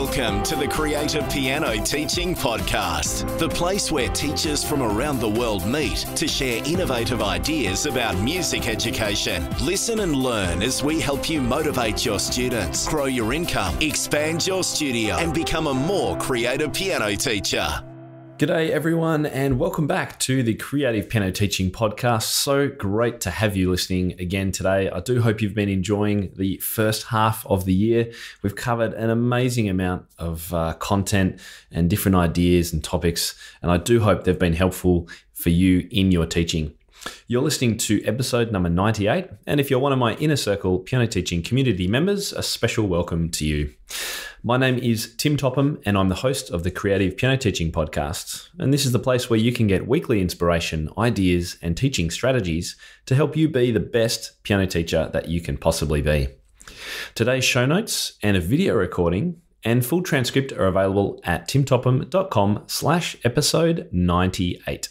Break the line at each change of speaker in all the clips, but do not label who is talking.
Welcome to the Creative Piano Teaching Podcast, the place where teachers from around the world meet to share innovative ideas about music education. Listen and learn as we help you motivate your students, grow your income, expand your studio, and become a more creative piano teacher.
G'day everyone, and welcome back to the Creative Piano Teaching Podcast. So great to have you listening again today. I do hope you've been enjoying the first half of the year. We've covered an amazing amount of content and different ideas and topics, and I do hope they've been helpful for you in your teaching. You're listening to episode number 98, and if you're one of my InnerCircle Piano Teaching community members, a special welcome to you. My name is Tim Topham, and I'm the host of the Creative Piano Teaching Podcast. And this is the place where you can get weekly inspiration, ideas, and teaching strategies to help you be the best piano teacher that you can possibly be. Today's show notes and a video recording and full transcript are available at timtopham.com/episode 98.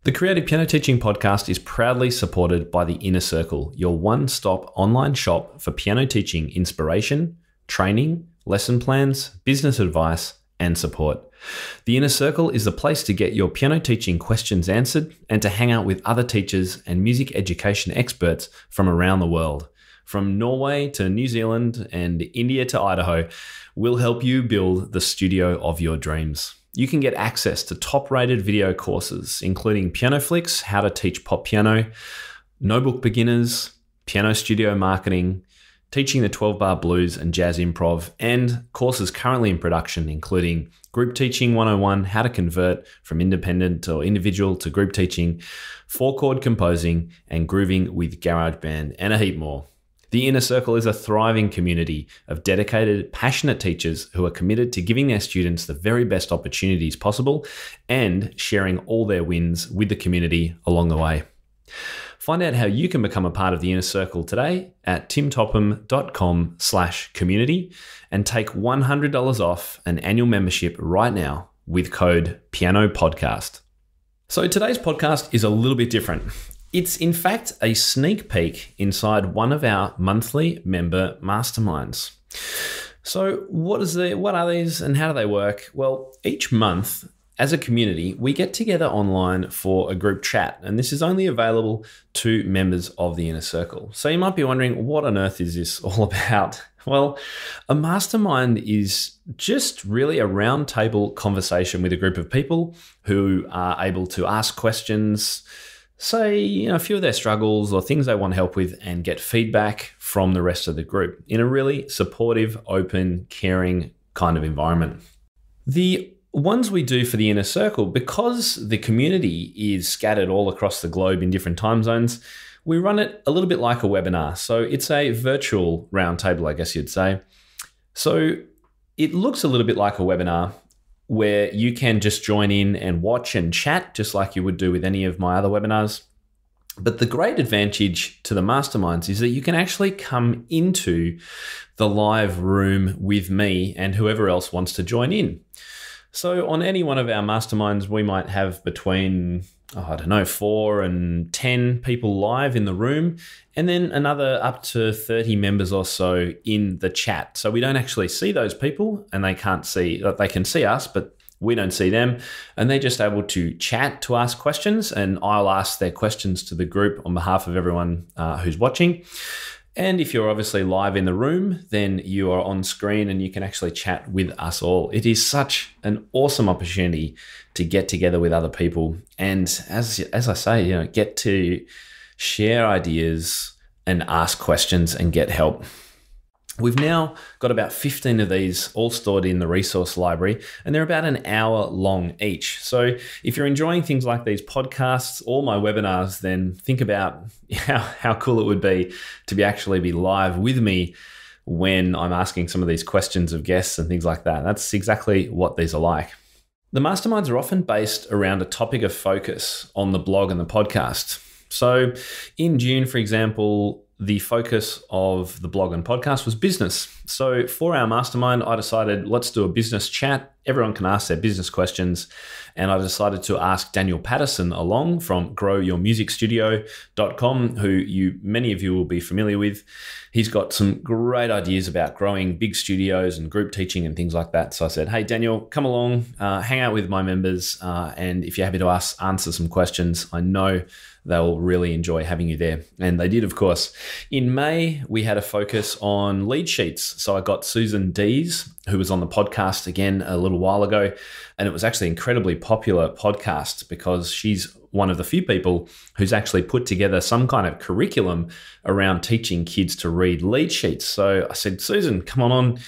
The Creative Piano Teaching Podcast is proudly supported by the InnerCircle, your one-stop online shop for piano teaching inspiration, training, lesson plans, business advice, and support. The InnerCircle is the place to get your piano teaching questions answered and to hang out with other teachers and music education experts from around the world. From Norway to New Zealand and India to Idaho, we'll help you build the studio of your dreams. You can get access to top-rated video courses, including Piano Flicks, How to Teach Pop Piano, No-Book Beginners, Piano Studio Marketing, Teaching the 12-Bar Blues and Jazz Improv, and courses currently in production, including Group Teaching 101, How to Convert from Independent or Individual to Group Teaching, 4-Chord Composing, and Grooving with GarageBand, and a heap more. The InnerCircle is a thriving community of dedicated, passionate teachers who are committed to giving their students the very best opportunities possible and sharing all their wins with the community along the way. Find out how you can become a part of the InnerCircle today at timtopham.com/community and take $100 off an annual membership right now with code PIANOPODCAST. So today's podcast is a little bit different. It's in fact a sneak peek inside one of our monthly member masterminds. So what are these and how do they work? Well, each month as a community, we get together online for a group chat, and this is only available to members of the InnerCircle. So you might be wondering, what on earth is this all about? Well, a mastermind is just really a roundtable conversation with a group of people who are able to ask questions, say, a few of their struggles or things they want help with, and get feedback from the rest of the group in a really supportive, open, caring kind of environment. The ones we do for the InnerCircle, because the community is scattered all across the globe in different time zones, we run it a little bit like a webinar. So it's a virtual roundtable, I guess you'd say. So it looks a little bit like a webinar, where you can just join in and watch and chat just like you would do with any of my other webinars. But the great advantage to the masterminds is that you can actually come into the live room with me and whoever else wants to join in. So on any one of our masterminds, we might have between 4 and 10 people live in the room, and then another up to 30 members or so in the chat. So we don't actually see those people, and they can see us, but we don't see them, and they're just able to chat to ask questions, and I'll ask their questions to the group on behalf of everyone who's watching. And if you're obviously live in the room, then you are on screen and you can actually chat with us all. It is such an awesome opportunity to get together with other people. And as I say, get to share ideas and ask questions and get help. We've now got about 15 of these all stored in the resource library, and they're about an hour long each. So if you're enjoying things like these podcasts or my webinars, then think about how cool it would be to actually be live with me when I'm asking some of these questions of guests and things like that. That's exactly what these are like. The masterminds are often based around a topic of focus on the blog and the podcast. So in June, for example, the focus of the blog and podcast was business. So for our mastermind, I decided let's do a business chat everyone can ask their business questions. And I decided to ask Daniel Patterson along from growyourmusicstudio.com, who many of you will be familiar with. He's got some great ideas about growing big studios and group teaching and things like that. So I said, hey, Daniel, come along, hang out with my members. And if you're happy to answer some questions, I know they'll really enjoy having you there. And they did, of course. In May, we had a focus on lead sheets. So I got Susan Dees, who was on the podcast again a little while ago. And it was actually an incredibly popular podcast because she's one of the few people who's actually put together some kind of curriculum around teaching kids to read lead sheets. So I said, Susan, come on.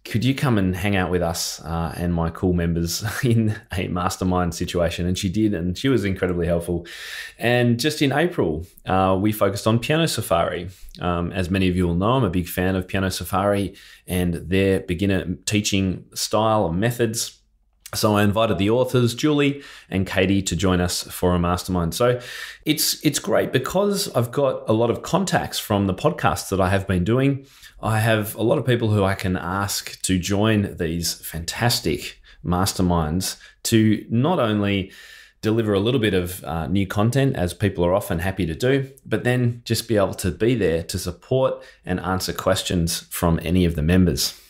Could you come and hang out with us and my cool members in a mastermind situation? And she did, and she was incredibly helpful. And just in April, we focused on Piano Safari. As many of you will know, I'm a big fan of Piano Safari and their beginner teaching style and methods. So I invited the authors, Julie and Katie, to join us for a mastermind. So it's great because I've got a lot of contacts from the podcasts that I have been doing. I have a lot of people who I can ask to join these fantastic masterminds to not only deliver a little bit of new content, as people are often happy to do, but then just be able to be there to support and answer questions from any of the members.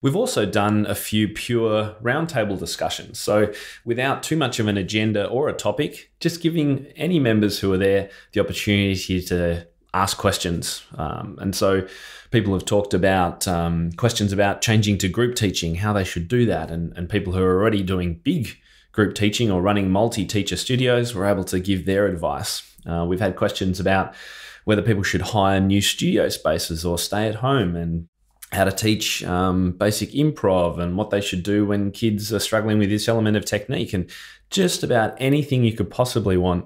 We've also done a few pure roundtable discussions. So without too much of an agenda or a topic, just giving any members who are there the opportunity to ask questions. And so people have talked about questions about changing to group teaching, how they should do that. And people who are already doing big group teaching or running multi-teacher studios were able to give their advice. We've had questions about whether people should hire new studio spaces or stay at home, and how to teach basic improv and what they should do when kids are struggling with this element of technique, and just about anything you could possibly want.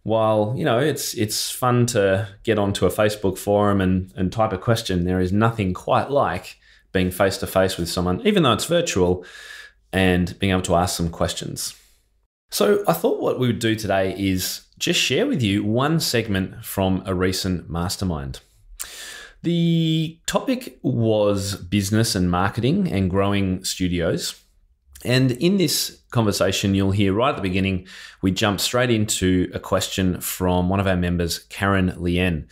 While, it's fun to get onto a Facebook forum and type a question, there is nothing quite like being face-to-face with someone, even though it's virtual, and being able to ask some questions. So I thought what we would do today is just share with you one segment from a recent mastermind. The topic was business and marketing and growing studios. And in this conversation, you'll hear right at the beginning, we jump straight into a question from one of our members, Karen Lien,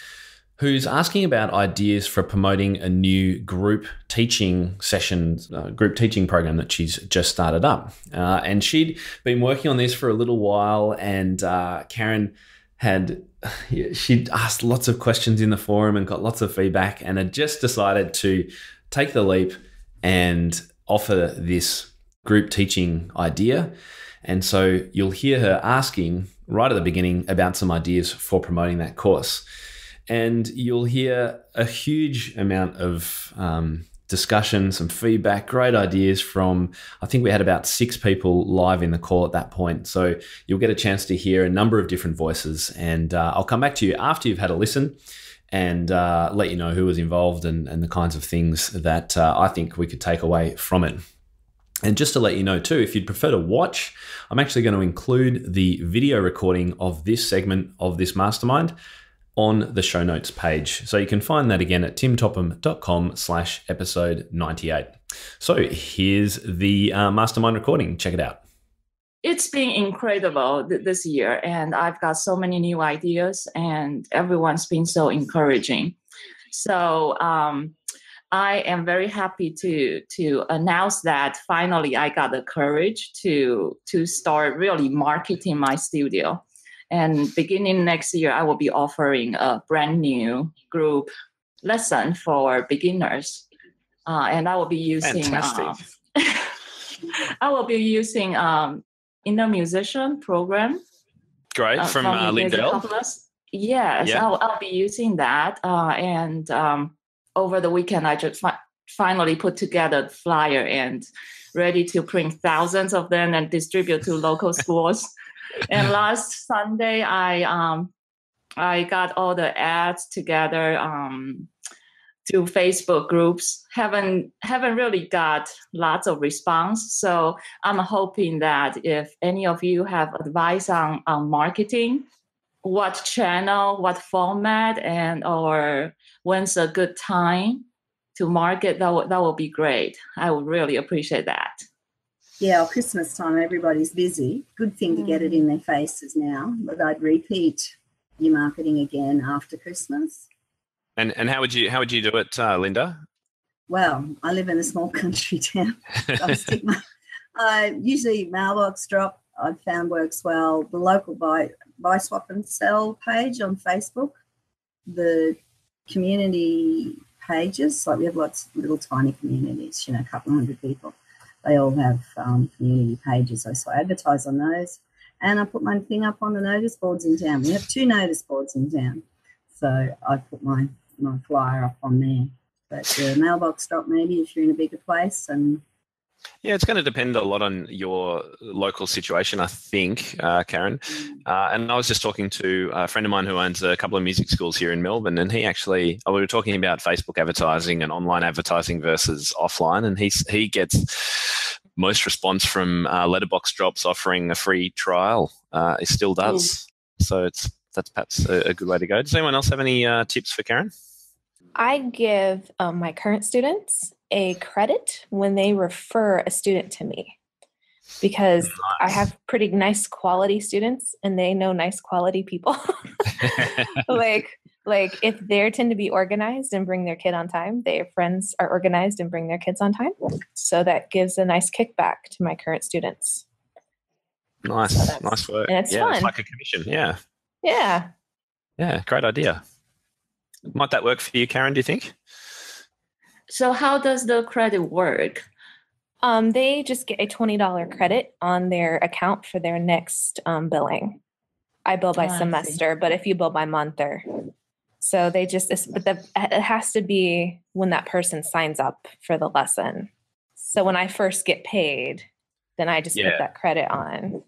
who's asking about ideas for promoting a new group teaching group teaching program that she's just started up. And she'd been working on this for a little while, and Karen she'd asked lots of questions in the forum and got lots of feedback, and had just decided to take the leap and offer this group teaching idea. And so you'll hear her asking right at the beginning about some ideas for promoting that course. And you'll hear a huge amount of discussion, some feedback, great ideas from, I think we had about 6 people live in the call at that point. So you'll get a chance to hear a number of different voices. And I'll come back to you after you've had a listen and let you know who was involved and the kinds of things that I think we could take away from it. And just to let you know too, if you'd prefer to watch, I'm actually going to include the video recording of this segment of this mastermind on the show notes page. So you can find that again at timtopham.com/episode 98. So here's the mastermind recording. Check it out.
It's been incredible this year, and I've got so many new ideas, and everyone's been so encouraging. So I am very happy to announce that finally I got the courage to start really marketing my studio. And beginning next year, I will be offering a brand new group lesson for beginners, and I will be using Inner Musician program.
Great, from Lindell.
Yes, yeah. I'll be using that, and over the weekend, I just finally put together the flyer and ready to print thousands of them and distribute to local schools. And last Sunday, I got all the ads together to Facebook groups. Haven't really got lots of response. So I'm hoping that if any of you have advice on marketing, what channel, what format, or when's a good time to market, that will be great. I would really appreciate that.
Yeah, Christmas time, everybody's busy. Good thing to get it in their faces now, but I'd repeat your marketing again after Christmas.
And how would you do it, Linda?
Well, I live in a small country town. I usually mailbox drop. I've found works well. The local buy swap and sell page on Facebook, the community pages, like we have lots of little tiny communities, a couple of hundred people. They all have community pages, so I advertise on those. And I put my thing up on the notice boards in town. We have 2 notice boards in town. So I put my flyer up on there. But the mailbox drop maybe if you're in a bigger place. And
yeah, it's going to depend a lot on your local situation, I think, Karen. And I was just talking to a friend of mine who owns a couple of music schools here in Melbourne, and we were talking about Facebook advertising and online advertising versus offline, and he gets most response from letterbox drops offering a free trial. It still does. So that's perhaps a good way to go. Does anyone else have any tips for Karen?
I give my current students a credit when they refer a student to me, because I have pretty nice quality students and they know nice quality people. like if they tend to be organized and bring their kid on time, their friends are organized and bring their kids on time. So that gives a nice kickback to my current students.
Nice work.
And it's fun.
It's like a commission. Yeah.
Yeah.
Yeah. Great idea. Might that work for you, Karen, do you think?
So how does the credit work?
They just get a $20 credit on their account for their next billing. I bill by semester, but if you bill by month so they just, it has to be when that person signs up for the lesson. So when I first get paid, then I just put that credit on.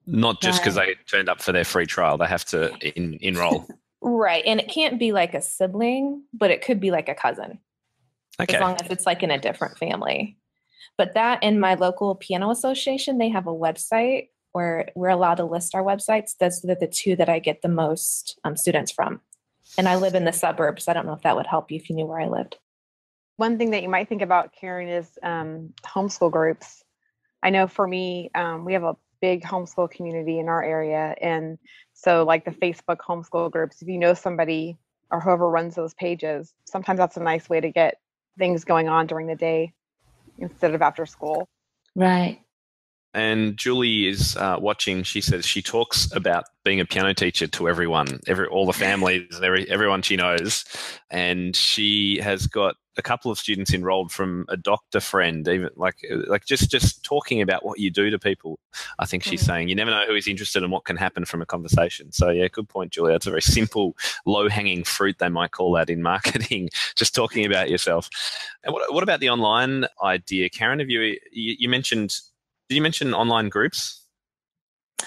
Not just because they turned up for their free trial. They have to enroll. Right. And it can't be like a sibling, but it could be like a cousin.
Okay.
As long as it's like in a different family. But that in my local piano association, they have a website where we're allowed to list our websites. Those are the 2 that I get the most students from. And I live in the suburbs. I don't know if that would help you if you knew where I lived.
One thing that you might think about, Karen, is homeschool groups. I know for me, we have a big homeschool community in our area. And so like the Facebook homeschool groups, if you know somebody or whoever runs those pages, sometimes that's a nice way to get things going on during the day instead of after school.
Right.
And Julie is watching. She says she talks about being a piano teacher to everyone, all the families, everyone she knows. And she has got a couple of students enrolled from a doctor friend, even like just talking about what you do to people. I think she's saying you never know who is interested and what can happen from a conversation. So yeah, good point, Julie. That's a very simple, low-hanging fruit, they might call that in marketing, just talking about yourself. And what about the online idea, Karen? Have you mentioned? Did you mention online groups?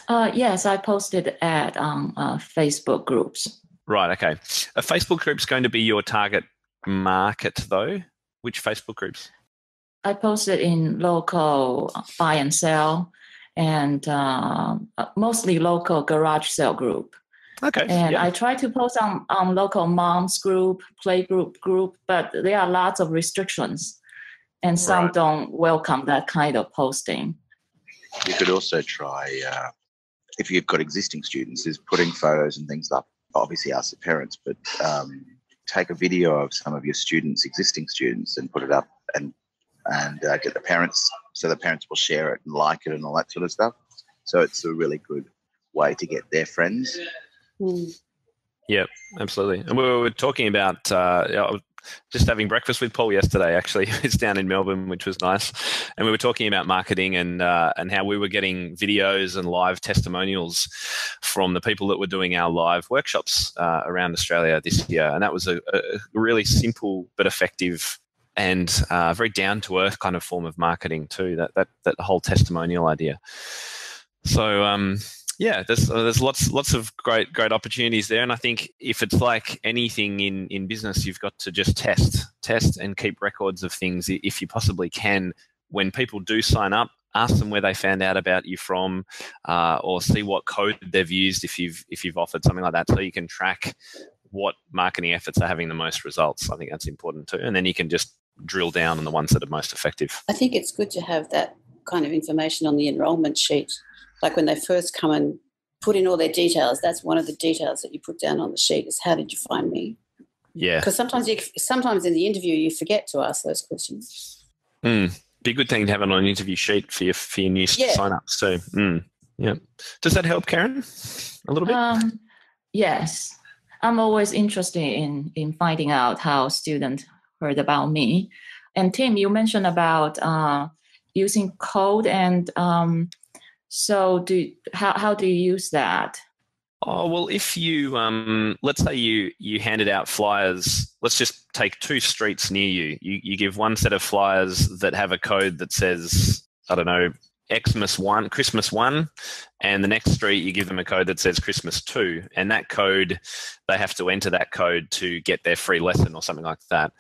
Yes, I posted ad on Facebook groups.
Right, okay. Are Facebook groups going to be your target market, though? Which Facebook groups?
I posted in local buy and sell and mostly local garage sale group.
Okay.
And I try to post on local moms group, playgroup group, but there are lots of restrictions. And some don't welcome that kind of posting.
You could also try, if you've got existing students, is putting photos and things up. Obviously ask the parents, but take a video of some of your existing students, and put it up and get the parents, so the parents will share it and like it and all that sort of stuff. So it's a really good way to get their friends.
Yeah, absolutely. And we were talking about just having breakfast with Paul yesterday, actually. It's down in Melbourne, which was nice. And we were talking about marketing and how we were getting videos and live testimonials from the people that were doing our live workshops around Australia this year. And that was a really simple but effective and very down-to-earth kind of form of marketing too, that whole testimonial idea. So, yeah, there's lots of great opportunities there, and I think if it's like anything in business, you've got to just test and keep records of things if you possibly can. When people do sign up, ask them where they found out about you from, or see what code they've used if you've offered something like that, so you can track what marketing efforts are having the most results. I think that's important too, and then you can just drill down on the ones that are most effective.
I think it's good to have that kind of information on the enrolment sheet. Like when they first come and put in all their details, that's one of the details that you put down on the sheet is, how did you find me?
Yeah.
Because sometimes in the interview you forget to ask those questions.
Be a good thing to have it on an interview sheet for your new sign-ups too. Yeah. Does that help, Karen, a little bit?
Yes. I'm always interested in finding out how students heard about me. And Tim, you mentioned about using code, and so how do you use that?
Oh, well, if you, let's say you handed out flyers, let's just take 2 streets near you. You give one set of flyers that have a code that says, I don't know, Xmas 1, Christmas 1, and the next street you give them a code that says Christmas 2, and that code, they have to enter that code to get their free lesson or something like that.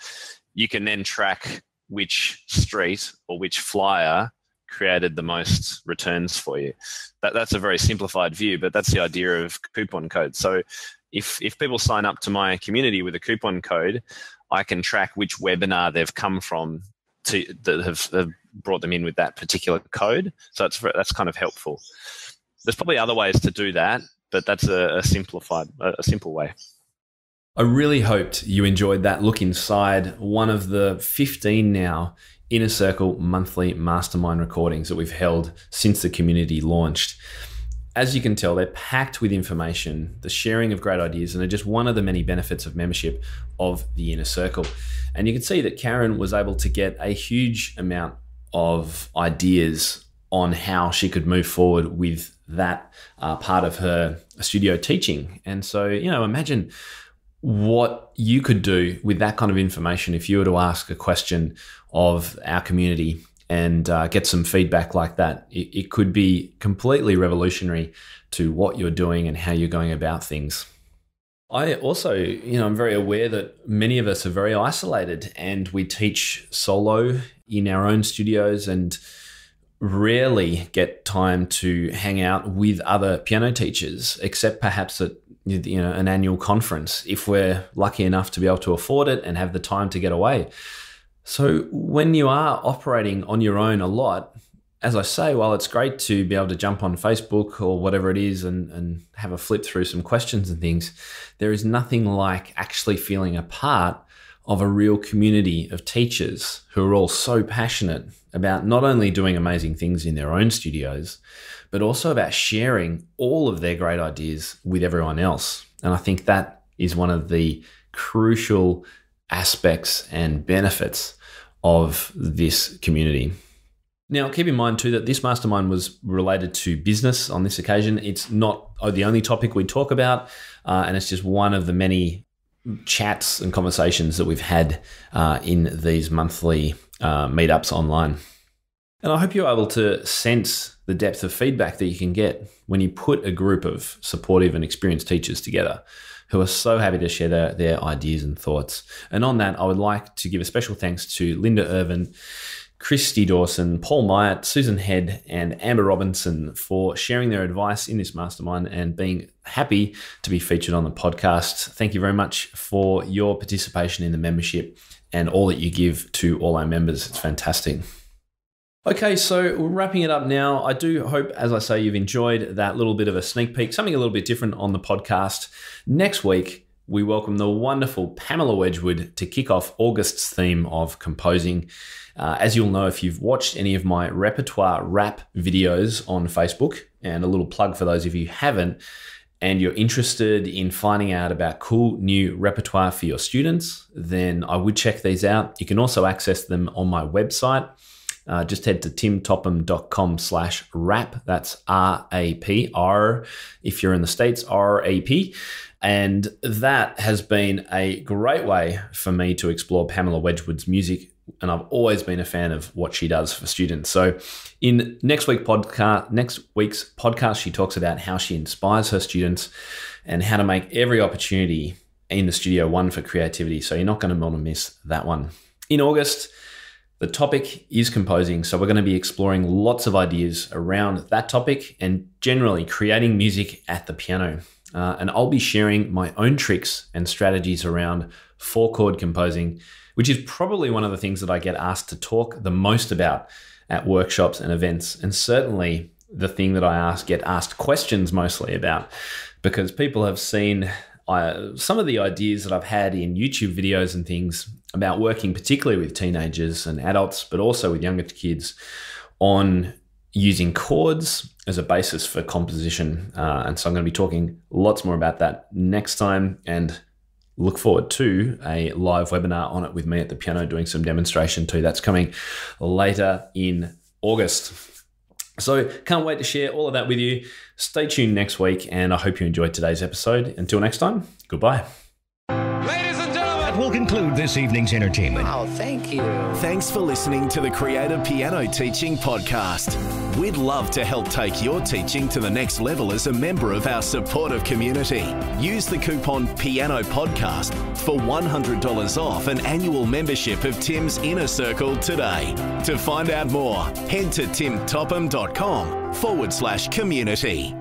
You can then track which street or which flyer created the most returns for you. That's a very simplified view, but that's the idea of coupon code. So if people sign up to my community with a coupon code, I can track which webinar they've come from that have brought them in with that particular code. So that's kind of helpful. There's probably other ways to do that, but that's a simple way. I really hoped you enjoyed that look inside one of the 15 now InnerCircle monthly mastermind recordings that we've held since the community launched. As you can tell, they're packed with information, the sharing of great ideas, and are just one of the many benefits of membership of the InnerCircle. And you can see that Karen was able to get a huge amount of ideas on how she could move forward with that part of her studio teaching. And so, imagine what you could do with that kind of information if you were to ask a question of our community and get some feedback like that. It could be completely revolutionary to what you're doing and how you're going about things. I also, I'm very aware that many of us are very isolated and we teach solo in our own studios and rarely get time to hang out with other piano teachers, except perhaps at an annual conference, if we're lucky enough to be able to afford it and have the time to get away. So when you are operating on your own a lot, as I say, while it's great to be able to jump on Facebook or whatever it is and have a flip through some questions and things, there is nothing like actually feeling a part of a real community of teachers who are all so passionate about not only doing amazing things in their own studios, but also about sharing all of their great ideas with everyone else. And I think that is one of the crucial aspects and benefits of this community. Now, keep in mind too that this mastermind was related to business on this occasion. It's not the only topic we talk about, and it's just one of the many chats and conversations that we've had in these monthly meetups online. And I hope you're able to sense the depth of feedback that you can get when you put a group of supportive and experienced teachers together who are so happy to share their ideas and thoughts. And on that, I would like to give a special thanks to Linda Irvin, Christy Dawson, Paul Myatt, Susan Head, and Amber Robinson for sharing their advice in this mastermind and being happy to be featured on the podcast. Thank you very much for your participation in the membership and all that you give to all our members. It's fantastic. Okay, so wrapping it up now, I do hope, as I say, you've enjoyed that little bit of a sneak peek, something a little bit different on the podcast. Next week, we welcome the wonderful Pamela Wedgwood to kick off August's theme of composing. As you'll know, if you've watched any of my repertoire rap videos on Facebook, and a little plug for those of you who haven't, and you're interested in finding out about cool new repertoire for your students, then I would check these out. You can also access them on my website. Just head to timtopham.com/rap. That's R-A-P, R if you're in the States, R-A-P. And that has been a great way for me to explore Pamela Wedgwood's music. And I've always been a fan of what she does for students. So in next week's podcast, she talks about how she inspires her students and how to make every opportunity in the studio one for creativity. So you're not going to want to miss that one. In August, the topic is composing, so we're going to be exploring lots of ideas around that topic and generally creating music at the piano. And I'll be sharing my own tricks and strategies around 4-chord composing, which is probably one of the things that I get asked to talk the most about at workshops and events, and certainly the thing that I get asked questions mostly about, because people have seen some of the ideas that I've had in YouTube videos and things about working particularly with teenagers and adults, but also with younger kids, on using chords as a basis for composition. And so I'm going to be talking lots more about that next time, and look forward to a live webinar on it with me at the piano doing some demonstration too. That's coming later in August. So can't wait to share all of that with you. Stay tuned next week, and I hope you enjoyed today's episode. Until next time, goodbye.
Ladies and gentlemen, that will conclude this evening's entertainment.
Oh, thank you. Thanks for listening to the Creative Piano Teaching Podcast. We'd love to help take your teaching to the next level as a member of our supportive community. Use the coupon Piano Podcast for $100 off an annual membership of Tim's InnerCircle today. To find out more, head to timtopham.com/community.